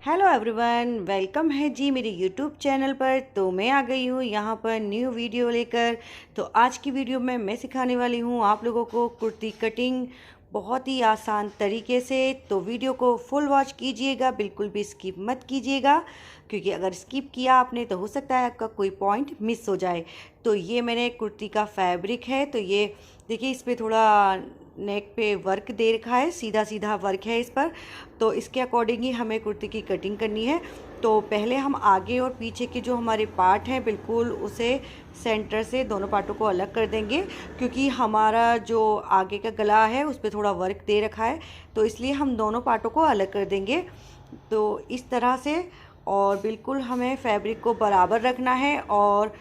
Hello everyone, welcome है जी मेरे YouTube channel पर। तो मैं आ गई हूँ यहाँ पर न्यू वीडियो लेकर। तो आज की वीडियो में मैं सिखाने वाली हूँ आप लोगों को कुर्ती कटिंग बहुत ही आसान तरीके से। तो वीडियो को फुल वॉच कीजिएगा, बिल्कुल भी स्किप मत कीजिएगा, क्योंकि अगर स्किप किया आपने तो हो सकता है आपका कोई पॉइंट मिस हो जाए। तो ये मैंने कुर्ती का फैब्रिक है, तो ये देखिए इस पर थोड़ा नेक पे वर्क दे रखा है, सीधा सीधा वर्क है इस पर। तो इसके अकॉर्डिंग ही हमें कुर्ती की कटिंग करनी है। तो पहले हम आगे और पीछे के जो हमारे पार्ट हैं बिल्कुल उसे सेंटर से दोनों पार्टों को अलग कर देंगे, क्योंकि हमारा जो आगे का गला है उस पर थोड़ा वर्क दे रखा है, तो इसलिए हम दोनों पार्टों को अलग कर देंगे। तो इस तरह से, और बिल्कुल हमें फैब्रिक को बराबर रखना है, और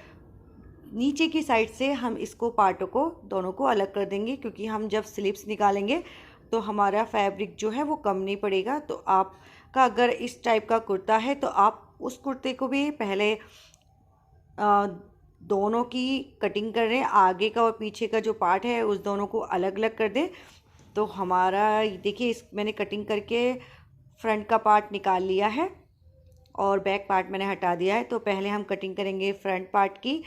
नीचे की साइड से हम इसको पार्टों को दोनों को अलग कर देंगे, क्योंकि हम जब स्लिप्स निकालेंगे तो हमारा फैब्रिक जो है वो कम नहीं पड़ेगा। तो आपका अगर इस टाइप का कुर्ता है तो आप उस कुर्ते को भी पहले दोनों की कटिंग कर रहे हैं, आगे का और पीछे का जो पार्ट है उस दोनों को अलग अलग कर दें। तो हमारा देखिए इस मैंने कटिंग करके फ्रंट का पार्ट निकाल लिया है और बैक पार्ट मैंने हटा दिया है। तो पहले हम कटिंग करेंगे फ्रंट पार्ट की।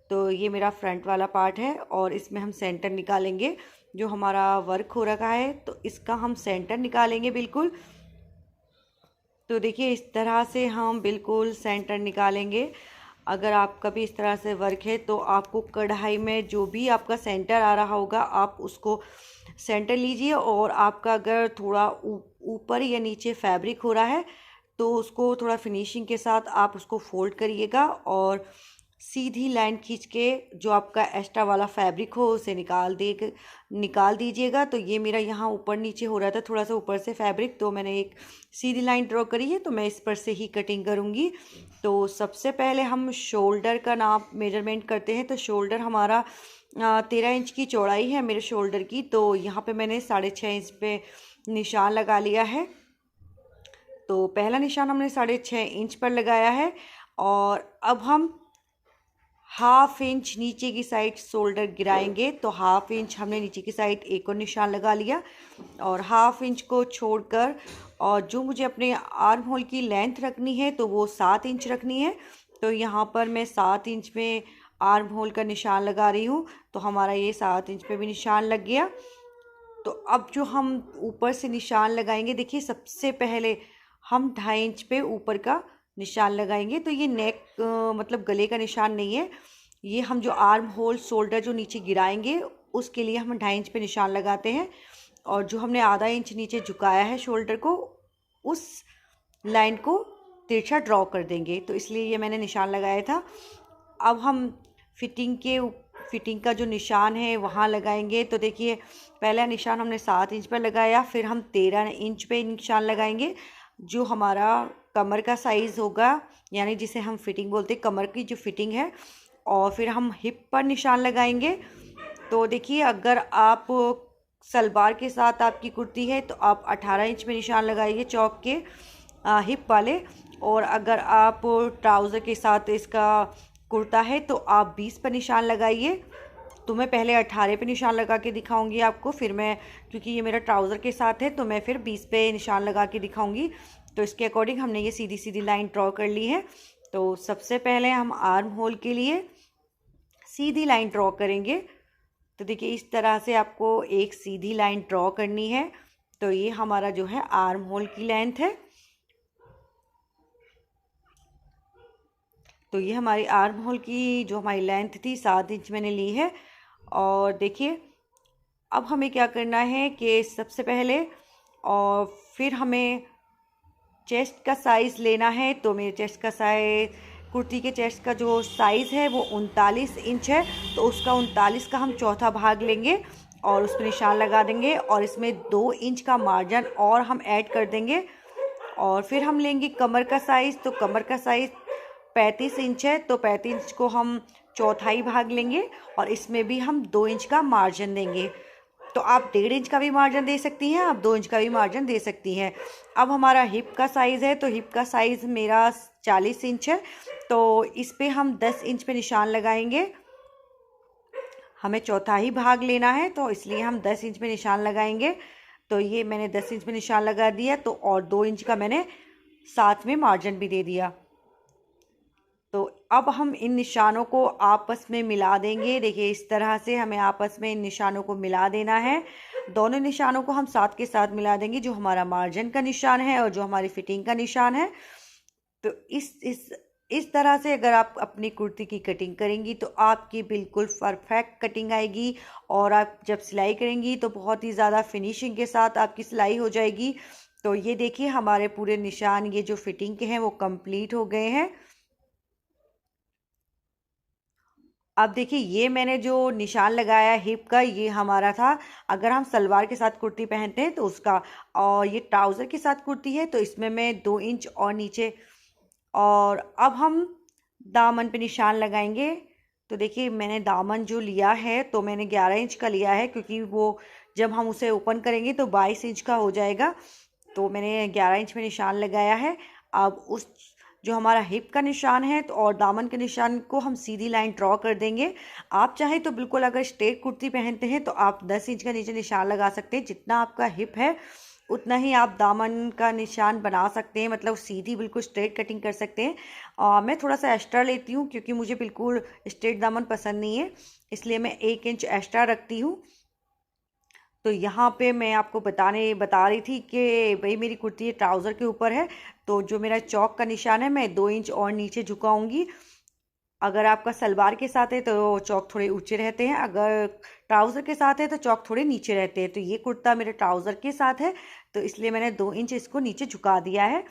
तो ये मेरा फ्रंट वाला पार्ट है और इसमें हम सेंटर निकालेंगे, जो हमारा वर्क हो रखा है तो इसका हम सेंटर निकालेंगे बिल्कुल। तो देखिए इस तरह से हम बिल्कुल सेंटर निकालेंगे। अगर आपका भी इस तरह से वर्क है तो आपको कढ़ाई में जो भी आपका सेंटर आ रहा होगा आप उसको सेंटर लीजिए, और आपका अगर थोड़ा ऊपर या नीचे फैब्रिक हो रहा है तो उसको थोड़ा फिनिशिंग के साथ आप उसको फोल्ड करिएगा और सीधी लाइन खींच के जो आपका एक्स्ट्रा वाला फैब्रिक हो उसे निकाल दीजिएगा। तो ये मेरा यहाँ ऊपर नीचे हो रहा था थोड़ा सा ऊपर से फैब्रिक, तो मैंने एक सीधी लाइन ड्रॉ करी है, तो मैं इस पर से ही कटिंग करूँगी। तो सबसे पहले हम शोल्डर का नाप मेजरमेंट करते हैं। तो शोल्डर हमारा 13 इंच की चौड़ाई है मेरे शोल्डर की। तो यहाँ पे मैंने 6.5 इंच पे निशान लगा लिया है। तो पहला निशान हमने 6.5 इंच पर लगाया है, और अब हम हाफ इंच नीचे की साइड शोल्डर गिराएंगे। तो हाफ इंच हमने नीचे की साइड एक और निशान लगा लिया, और हाफ इंच को छोड़कर, और जो मुझे अपने आर्म होल की लेंथ रखनी है तो वो 7 इंच रखनी है। तो यहाँ पर मैं 7 इंच में आर्म होल का निशान लगा रही हूँ। तो हमारा ये 7 इंच पे भी निशान लग गया। तो अब जो हम ऊपर से निशान लगाएंगे, देखिए सबसे पहले हम 2.5 इंच पे ऊपर का निशान लगाएंगे। तो ये नेक मतलब गले का निशान नहीं है, ये हम जो आर्म होल शोल्डर जो नीचे गिराएंगे उसके लिए हम 2.5 इंच पे निशान लगाते हैं, और जो हमने आधा इंच नीचे झुकाया है शोल्डर को उस लाइन को तिरछा ड्रॉ कर देंगे। तो इसलिए ये मैंने निशान लगाया था। अब हम फिटिंग का जो निशान है वहाँ लगाएंगे। तो देखिए पहला निशान हमने 7 इंच पर लगाया, फिर हम 13 इंच पे निशान लगाएंगे। जो हमारा कमर का साइज़ होगा, यानी जिसे हम फिटिंग बोलते हैं, कमर की जो फिटिंग है, और फिर हम हिप पर निशान लगाएंगे। तो देखिए अगर आप सलवार के साथ आपकी कुर्ती है तो आप 18 इंच में निशान लगाइए चौक के हिप वाले, और अगर आप ट्राउज़र के साथ इसका कुर्ता है तो आप 20 पर निशान लगाइए। तो मैं पहले 18 पे निशान लगा के दिखाऊंगी आपको, फिर मैं, क्योंकि ये मेरा ट्राउज़र के साथ है तो मैं फिर 20 पे निशान लगा के दिखाऊंगी। तो इसके अकॉर्डिंग हमने ये सीधी सीधी लाइन ड्रॉ कर ली है। तो सबसे पहले हम आर्म होल के लिए सीधी लाइन ड्रॉ करेंगे। तो देखिए इस तरह से आपको एक सीधी लाइन ड्रॉ करनी है। तो ये हमारा जो है आर्म होल की लेंथ है। तो ये हमारी आर्म होल की जो हमारी लेंथ थी 7 इंच मैंने ली है। और देखिए अब हमें क्या करना है कि सबसे पहले, और फिर हमें चेस्ट का साइज़ लेना है। तो मेरे चेस्ट का साइज़, कुर्ती के चेस्ट का जो साइज़ है वो 39 इंच है। तो उसका 39 का हम चौथा भाग लेंगे और उस पर निशान लगा देंगे, और इसमें 2 इंच का मार्जिन और हम ऐड कर देंगे। और फिर हम लेंगे कमर का साइज़। तो कमर का साइज़ 35 इंच है, तो 35 इंच को हम चौथाई भाग लेंगे और इसमें भी हम 2 इंच का मार्जिन देंगे। तो आप 1.5 इंच का भी मार्जिन दे सकती हैं, आप 2 इंच का भी मार्जिन दे सकती हैं। अब हमारा हिप का साइज़ है, तो हिप का साइज़ मेरा 40 इंच है। तो इस पे हम 10 इंच पे निशान लगाएंगे। हमें चौथा ही भाग लेना है तो इसलिए हम 10 इंच पे निशान लगाएंगे। तो ये मैंने 10 इंच पे निशान लगा दिया। तो और 2 इंच का मैंने साथ में मार्जिन भी दे दिया। तो अब हम इन निशानों को आपस में मिला देंगे। देखिए इस तरह से हमें आपस में इन निशानों को मिला देना है। दोनों निशानों को हम साथ के साथ मिला देंगे, जो हमारा मार्जिन का निशान है और जो हमारी फिटिंग का निशान है। तो इस तरह से अगर आप अपनी कुर्ती की कटिंग करेंगी तो आपकी बिल्कुल परफेक्ट कटिंग आएगी, और आप जब सिलाई करेंगी तो बहुत ही ज़्यादा फिनिशिंग के साथ आपकी सिलाई हो जाएगी। तो ये देखिए हमारे पूरे निशान ये जो फिटिंग के हैं वो कंप्लीट हो गए हैं। अब देखिए ये मैंने जो निशान लगाया हिप का, ये हमारा था अगर हम सलवार के साथ कुर्ती पहनते हैं तो उसका, और ये ट्राउज़र के साथ कुर्ती है तो इसमें मैं 2 इंच और नीचे। और अब हम दामन पे निशान लगाएंगे। तो देखिए मैंने दामन जो लिया है तो मैंने 11 इंच का लिया है, क्योंकि वो जब हम उसे ओपन करेंगे तो 22 इंच का हो जाएगा। तो मैंने 11 इंच में निशान लगाया है। अब उस जो हमारा हिप का निशान है तो और दामन के निशान को हम सीधी लाइन ड्रॉ कर देंगे। आप चाहे तो बिल्कुल अगर स्ट्रेट कुर्ती पहनते हैं तो आप 10 इंच का नीचे निशान लगा सकते हैं। जितना आपका हिप है उतना ही आप दामन का निशान बना सकते हैं, मतलब सीधी बिल्कुल स्ट्रेट कटिंग कर सकते हैं। मैं थोड़ा सा एक्स्ट्रा लेती हूँ क्योंकि मुझे बिल्कुल स्ट्रेट दामन पसंद नहीं है, इसलिए मैं 1 इंच एक्स्ट्रा रखती हूँ। तो यहाँ पे मैं आपको बता रही थी कि भाई मेरी कुर्ती ट्राउज़र के ऊपर है, तो जो मेरा चौक का निशान है मैं 2 इंच और नीचे झुकाऊंगी। अगर आपका सलवार के साथ है तो चौक थोड़े ऊंचे रहते हैं, अगर ट्राउज़र के साथ है तो चौक थोड़े नीचे रहते हैं। तो ये कुर्ता मेरे ट्राउज़र के साथ है तो इसलिए मैंने 2 इंच इसको नीचे झुका दिया है।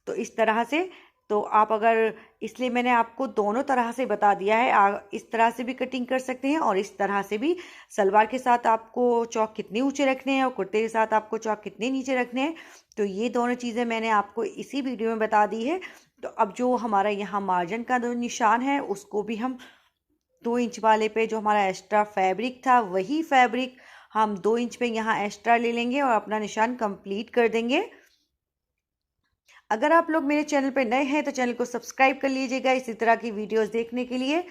तो इस तरह से, तो आप अगर, इसलिए मैंने आपको दोनों तरह से बता दिया है। इस तरह से भी कटिंग कर सकते हैं और इस तरह से भी। सलवार के साथ आपको चौक कितने ऊंचे रखने हैं और कुर्ते के साथ आपको चौक कितने नीचे रखने हैं, तो ये दोनों चीज़ें मैंने आपको इसी वीडियो में बता दी है। तो अब जो हमारा यहाँ मार्जिन का जो निशान है उसको भी हम 2 इंच वाले पे, जो हमारा एक्स्ट्रा फैब्रिक था वही फैब्रिक हम 2 इंच पे यहाँ एक्स्ट्रा ले लेंगे और अपना निशान कंप्लीट कर देंगे। अगर आप लोग मेरे चैनल पर नए हैं तो चैनल को सब्सक्राइब कर लीजिएगा इसी तरह की वीडियोस देखने के लिए।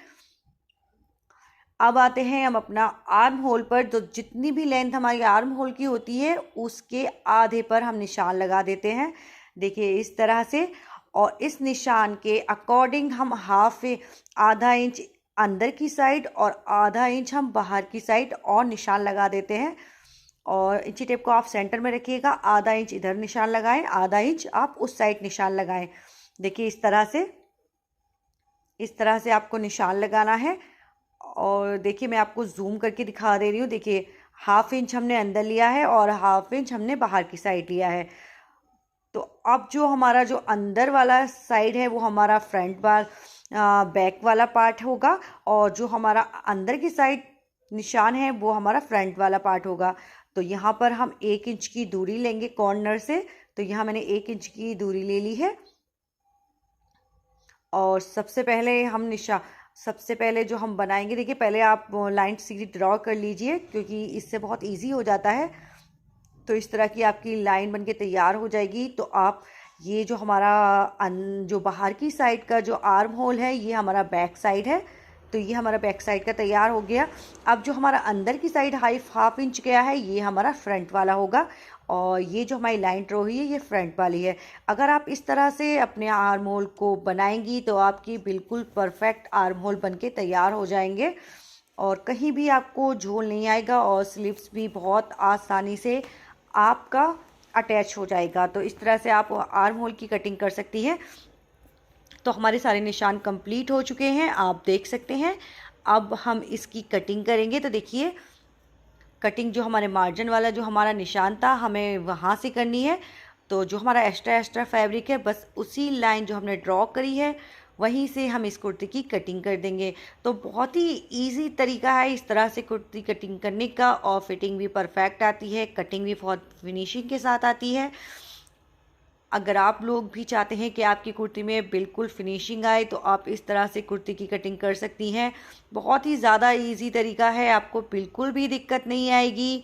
अब आते हैं हम अपना आर्म होल पर। तो जितनी भी लेंथ हमारी आर्म होल की होती है उसके आधे पर हम निशान लगा देते हैं। देखिए इस तरह से, और इस निशान के अकॉर्डिंग हम आधा इंच अंदर की साइड और आधा इंच हम बाहर की साइड और निशान लगा देते हैं। और इंची टेप को आप सेंटर में रखिएगा, आधा इंच इधर निशान लगाएं, आधा इंच आप उस साइड निशान लगाएं। देखिए इस तरह से आपको निशान लगाना है। और देखिए मैं आपको जूम करके दिखा दे रही हूँ। देखिए 1/2 इंच हमने अंदर लिया है और 1/2 इंच हमने बाहर की साइड लिया है। तो अब जो हमारा जो अंदर वाला साइड है वो हमारा बैक वाला पार्ट होगा, और जो हमारा अंदर की साइड निशान है वो हमारा फ्रंट वाला पार्ट होगा। तो यहाँ पर हम 1 इंच की दूरी लेंगे कॉर्नर से। तो यहाँ मैंने 1 इंच की दूरी ले ली है। और सबसे पहले जो हम बनाएंगे, देखिए पहले आप लाइन सीधी ड्रॉ कर लीजिए क्योंकि इससे बहुत इजी हो जाता है। तो इस तरह की आपकी लाइन बनके तैयार हो जाएगी। तो आप ये जो हमारा जो बाहर की साइड का जो आर्म होल है ये हमारा बैक साइड है। तो ये हमारा बैक साइड का तैयार हो गया। अब जो हमारा अंदर की साइड 1/2 इंच गया है ये हमारा फ्रंट वाला होगा, और ये जो हमारी लाइन ड्रॉ हुई है ये फ्रंट वाली है। अगर आप इस तरह से अपने आर्म होल को बनाएंगी तो आपकी बिल्कुल परफेक्ट आर्म होल बन के तैयार हो जाएंगे, और कहीं भी आपको झोल नहीं आएगा और स्लीव्स भी बहुत आसानी से आपका अटैच हो जाएगा। तो इस तरह से आप आर्म होल की कटिंग कर सकती हैं। तो हमारे सारे निशान कंप्लीट हो चुके हैं, आप देख सकते हैं। अब हम इसकी कटिंग करेंगे। तो देखिए कटिंग जो हमारे मार्जिन वाला जो हमारा निशान था हमें वहाँ से करनी है। तो जो हमारा एक्स्ट्रा फैब्रिक है बस उसी लाइन जो हमने ड्रॉ करी है वहीं से हम इस कुर्ती की कटिंग कर देंगे। तो बहुत ही इजी तरीका है इस तरह से कुर्ती कटिंग करने का, और फिटिंग भी परफेक्ट आती है, कटिंग भी बहुत फिनिशिंग के साथ आती है। अगर आप लोग भी चाहते हैं कि आपकी कुर्ती में बिल्कुल फिनिशिंग आए तो आप इस तरह से कुर्ती की कटिंग कर सकती हैं। बहुत ही ज़्यादा इजी तरीका है, आपको बिल्कुल भी दिक्कत नहीं आएगी।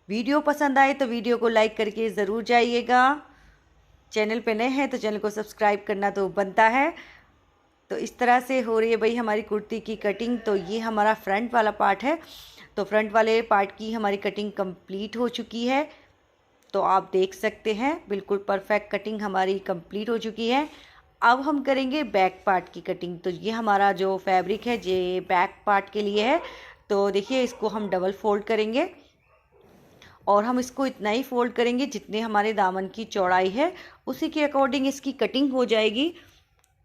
वीडियो पसंद आए तो वीडियो को लाइक करके ज़रूर जाइएगा। चैनल पे नए हैं तो चैनल को सब्सक्राइब करना तो बनता है। तो इस तरह से हो रही है भाई हमारी कुर्ती की कटिंग। तो ये हमारा फ्रंट वाला पार्ट है। तो फ्रंट वाले पार्ट की हमारी कटिंग कंप्लीट हो चुकी है। तो आप देख सकते हैं बिल्कुल परफेक्ट कटिंग हमारी कंप्लीट हो चुकी है। अब हम करेंगे बैक पार्ट की कटिंग। तो ये हमारा जो फैब्रिक है ये बैक पार्ट के लिए है। तो देखिए इसको हम डबल फोल्ड करेंगे और हम इसको इतना ही फोल्ड करेंगे जितने हमारे दामन की चौड़ाई है उसी के अकॉर्डिंग इसकी कटिंग हो जाएगी।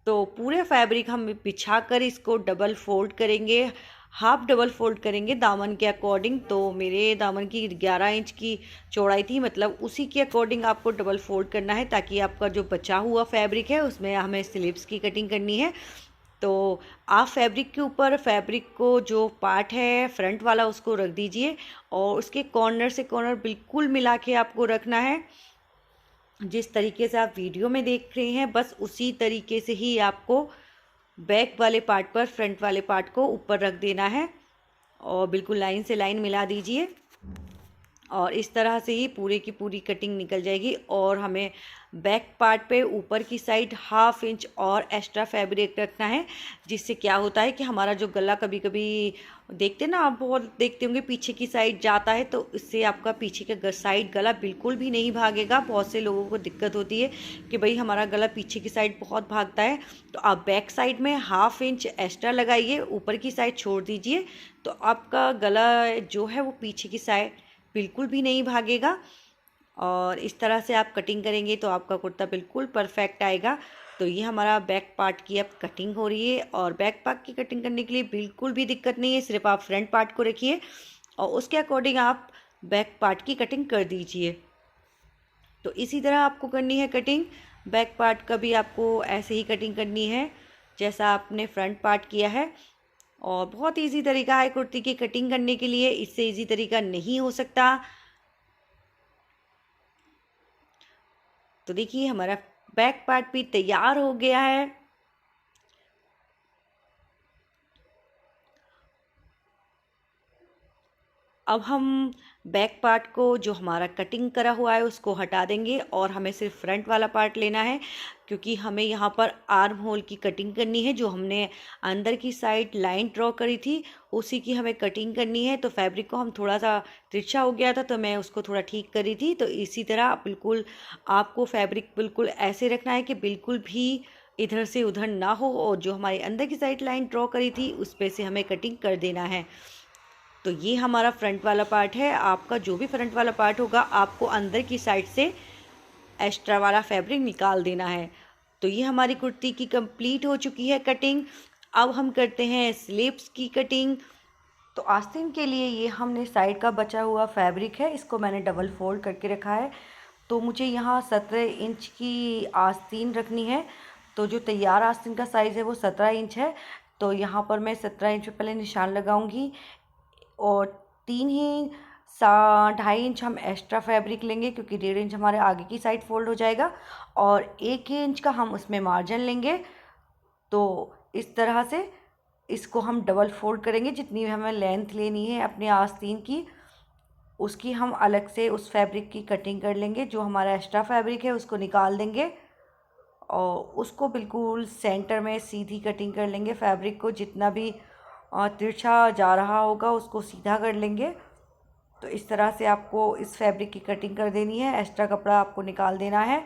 तो पूरे फैब्रिक हम बिछा कर इसको डबल फोल्ड करेंगे, हाफ डबल फोल्ड करेंगे दामन के अकॉर्डिंग। तो मेरे दामन की 11 इंच की चौड़ाई थी, मतलब उसी के अकॉर्डिंग आपको डबल फोल्ड करना है ताकि आपका जो बचा हुआ फैब्रिक है उसमें हमें स्लीव्स की कटिंग करनी है। तो आप फैब्रिक के ऊपर फैब्रिक को जो पार्ट है फ्रंट वाला उसको रख दीजिए और उसके कॉर्नर से कॉर्नर बिल्कुल मिला के आपको रखना है। जिस तरीके से आप वीडियो में देख रहे हैं बस उसी तरीके से ही आपको बैक वाले पार्ट पर फ्रंट वाले पार्ट को ऊपर रख देना है और बिल्कुल लाइन से लाइन मिला दीजिए और इस तरह से ही पूरे की पूरी कटिंग निकल जाएगी। और हमें बैक पार्ट पे ऊपर की साइड हाफ इंच और एक्स्ट्रा फैब्रिक रखना है, जिससे क्या होता है कि हमारा जो गला कभी कभी देखते ना आप बहुत देखते होंगे पीछे की साइड जाता है, तो इससे आपका पीछे का साइड गला बिल्कुल भी नहीं भागेगा। बहुत से लोगों को दिक्कत होती है कि भाई हमारा गला पीछे की साइड बहुत भागता है, तो आप बैक साइड में हाफ इंच एक्स्ट्रा लगाइए, ऊपर की साइड छोड़ दीजिए, तो आपका गला जो है वो पीछे की साइड बिल्कुल भी नहीं भागेगा। और इस तरह से आप कटिंग करेंगे तो आपका कुर्ता बिल्कुल परफेक्ट आएगा। तो ये हमारा बैक पार्ट की अब कटिंग हो रही है और बैक पार्ट की कटिंग करने के लिए बिल्कुल भी दिक्कत नहीं है, सिर्फ आप फ्रंट पार्ट को रखिए और उसके अकॉर्डिंग आप बैक पार्ट की कटिंग कर दीजिए। तो इसी तरह आपको करनी है कटिंग, बैक पार्ट का भी आपको ऐसे ही कटिंग करनी है जैसा आपने फ्रंट पार्ट किया है। और बहुत इजी तरीका है कुर्ती की कटिंग करने के लिए, इससे इजी तरीका नहीं हो सकता। तो देखिए हमारा बैक पार्ट भी तैयार हो गया है। अब हम बैक पार्ट को जो हमारा कटिंग करा हुआ है उसको हटा देंगे और हमें सिर्फ फ्रंट वाला पार्ट लेना है, क्योंकि हमें यहाँ पर आर्म होल की कटिंग करनी है। जो हमने अंदर की साइड लाइन ड्रॉ करी थी उसी की हमें कटिंग करनी है। तो फैब्रिक को हम थोड़ा सा तिरछा हो गया था तो मैं उसको थोड़ा ठीक करी थी। तो इसी तरह बिल्कुल आपको फैब्रिक बिल्कुल ऐसे रखना है कि बिल्कुल भी इधर से उधर ना हो और जो हमारे अंदर की साइड लाइन ड्रॉ करी थी उस पर से हमें कटिंग कर देना है। तो ये हमारा फ्रंट वाला पार्ट है। आपका जो भी फ्रंट वाला पार्ट होगा आपको अंदर की साइड से एक्स्ट्रा वाला फैब्रिक निकाल देना है। तो ये हमारी कुर्ती की कंप्लीट हो चुकी है कटिंग। अब हम करते हैं स्लीव्स की कटिंग। तो आस्तीन के लिए ये हमने साइड का बचा हुआ फैब्रिक है, इसको मैंने डबल फोल्ड करके रखा है। तो मुझे यहाँ 17 इंच की आस्तीन रखनी है। तो जो तैयार आस्तीन का साइज़ है वो 17 इंच है। तो यहाँ पर मैं 17 इंच पे पहले निशान लगाऊंगी और 2.5 इंच हम एक्स्ट्रा फैब्रिक लेंगे, क्योंकि 1.5 इंच हमारे आगे की साइड फोल्ड हो जाएगा और 1 इंच का हम उसमें मार्जिन लेंगे। तो इस तरह से इसको हम डबल फोल्ड करेंगे। जितनी भी हमें लेंथ लेनी है अपने आस्तीन की उसकी हम अलग से उस फैब्रिक की कटिंग कर लेंगे। जो हमारा एक्स्ट्रा फैब्रिक है उसको निकाल देंगे और उसको बिल्कुल सेंटर में सीधी कटिंग कर लेंगे। फैब्रिक को जितना भी तिरछा जा रहा होगा उसको सीधा कर लेंगे। तो इस तरह से आपको इस फैब्रिक की कटिंग कर देनी है, एक्स्ट्रा कपड़ा आपको निकाल देना है।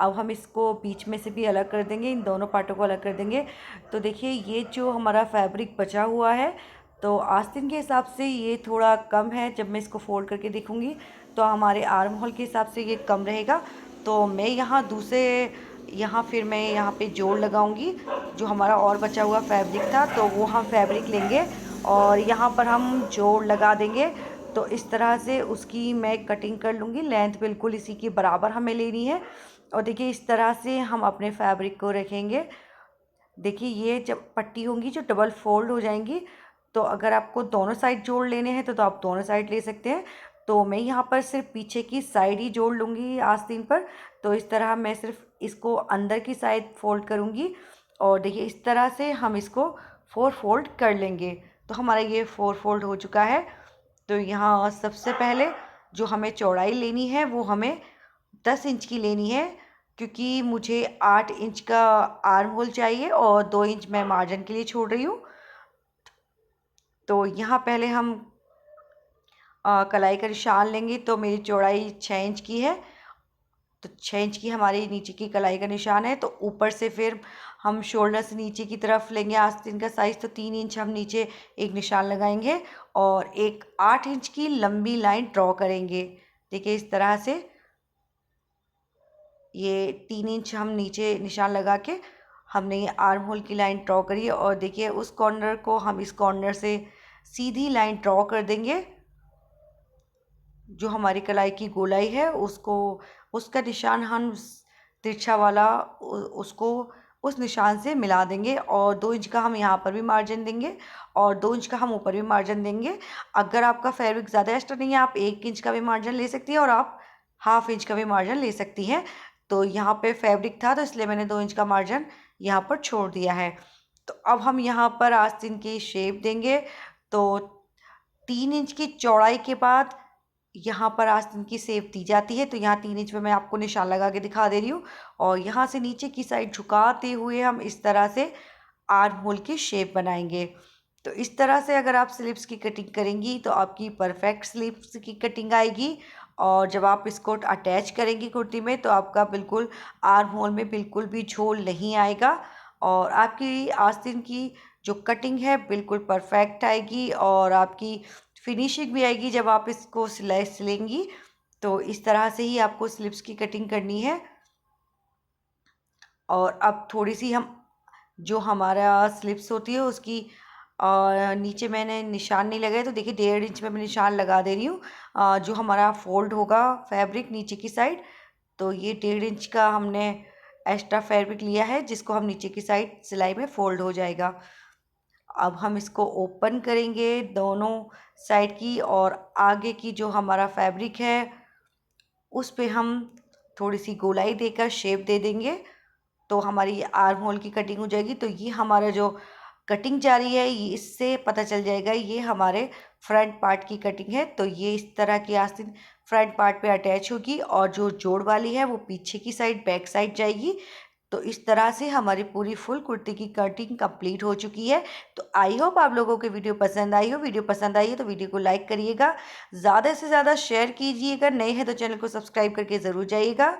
अब हम इसको बीच में से भी अलग कर देंगे, इन दोनों पार्टों को अलग कर देंगे। तो देखिए ये जो हमारा फैब्रिक बचा हुआ है तो आस्तीन के हिसाब से ये थोड़ा कम है। जब मैं इसको फोल्ड करके देखूँगी तो हमारे आर्म होल के हिसाब से ये कम रहेगा। तो मैं यहाँ फिर मैं यहाँ पे जोड़ लगाऊंगी। जो हमारा और बचा हुआ फैब्रिक था तो वो हम फैब्रिक लेंगे और यहाँ पर हम जोड़ लगा देंगे। तो इस तरह से उसकी मैं कटिंग कर लूँगी। लेंथ बिल्कुल इसी की बराबर हमें लेनी है। और देखिए इस तरह से हम अपने फैब्रिक को रखेंगे। देखिए ये जब पट्टी होंगी जो डबल फोल्ड हो जाएंगी, तो अगर आपको दोनों साइड जोड़ लेने हैं तो आप दोनों साइड ले सकते हैं। तो मैं यहाँ पर सिर्फ पीछे की साइड ही जोड़ लूँगी आस्तीन पर। तो इस तरह मैं सिर्फ इसको अंदर की साइड फोल्ड करूँगी और देखिए इस तरह से हम इसको 4 फोल्ड कर लेंगे। तो हमारा ये 4 फोल्ड हो चुका है। तो यहाँ सबसे पहले जो हमें चौड़ाई लेनी है वो हमें 10 इंच की लेनी है, क्योंकि मुझे 8 इंच का आर्म होल चाहिए और 2 इंच मैं मार्जिन के लिए छोड़ रही हूँ। तो यहाँ पहले हम कलाई का निशान लेंगे। तो मेरी चौड़ाई 6 इंच की है, तो 6 इंच की हमारी नीचे की कलाई का निशान है। तो ऊपर से फिर हम शोल्डर से नीचे की तरफ लेंगे आस्तीन का साइज़, तो 3 इंच हम नीचे एक निशान लगाएंगे और एक 8 इंच की लंबी लाइन ड्रॉ करेंगे। देखिए इस तरह से ये 3 इंच हम नीचे निशान लगा के हमने ये आर्म होल की लाइन ड्रॉ करी है। और देखिए उस कॉर्नर को हम इस कॉर्नर से सीधी लाइन ड्रॉ कर देंगे। जो हमारी कलाई की गोलाई है उसको, उसका निशान हम तिरछा वाला उसको उस निशान से मिला देंगे। और 2 इंच का हम यहाँ पर भी मार्जिन देंगे और 2 इंच का हम ऊपर भी मार्जिन देंगे। अगर आपका फैब्रिक ज़्यादा एक्स्ट्रा नहीं है, आप 1 इंच का भी मार्जिन ले सकती हैं और आप हाफ इंच का भी मार्जिन ले सकती हैं। तो यहाँ पे फैब्रिक था तो इसलिए मैंने 2 इंच का मार्जिन यहाँ पर छोड़ दिया है। तो अब हम यहाँ पर आस्तीन की शेप देंगे। तो 3 इंच की चौड़ाई के बाद यहाँ पर आस्तीन की शेप दी जाती है। तो यहाँ 3 इंच में मैं आपको निशान लगा के दिखा दे रही हूँ और यहाँ से नीचे की साइड झुकाते हुए हम इस तरह से आर्म होल की शेप बनाएंगे। तो इस तरह से अगर आप स्लीव्स की कटिंग करेंगी तो आपकी परफेक्ट स्लीव्स की कटिंग आएगी। और जब आप इसको अटैच करेंगी कुर्ती में तो आपका बिल्कुल आर्म होल में बिल्कुल भी झोल नहीं आएगा और आपकी आस्तीन की जो कटिंग है बिल्कुल परफेक्ट आएगी और आपकी फिनिशिंग भी आएगी जब आप इसको सिलेंगी। तो इस तरह से ही आपको स्लीव्स की कटिंग करनी है। और अब थोड़ी सी हम जो हमारा स्लीव्स होती है उसकी नीचे मैंने निशान नहीं लगाए, तो देखिए 1.5 इंच में मैं निशान लगा दे रही हूँ। जो हमारा फोल्ड होगा फैब्रिक नीचे की साइड, तो ये 1.5 इंच का हमने एक्स्ट्रा फैब्रिक लिया है जिसको हम नीचे की साइड सिलाई में फोल्ड हो जाएगा। अब हम इसको ओपन करेंगे दोनों साइड की और आगे की जो हमारा फैब्रिक है उस पे हम थोड़ी सी गोलाई देकर शेप दे देंगे। तो हमारी आर्म होल की कटिंग हो जाएगी। तो ये हमारा जो कटिंग जा रही है ये इससे पता चल जाएगा ये हमारे फ्रंट पार्ट की कटिंग है। तो ये इस तरह की आस्तीन फ्रंट पार्ट पे अटैच होगी और जो जोड़ वाली है वो पीछे की साइड बैक साइड जाएगी। तो इस तरह से हमारी पूरी फुल कुर्ती की कटिंग कंप्लीट हो चुकी है। तो आई होप आप लोगों को वीडियो पसंद आई हो। वीडियो पसंद आई है तो वीडियो को लाइक करिएगा, ज़्यादा से ज़्यादा शेयर कीजिएगा, नए हैं तो चैनल को सब्सक्राइब करके ज़रूर जाइएगा।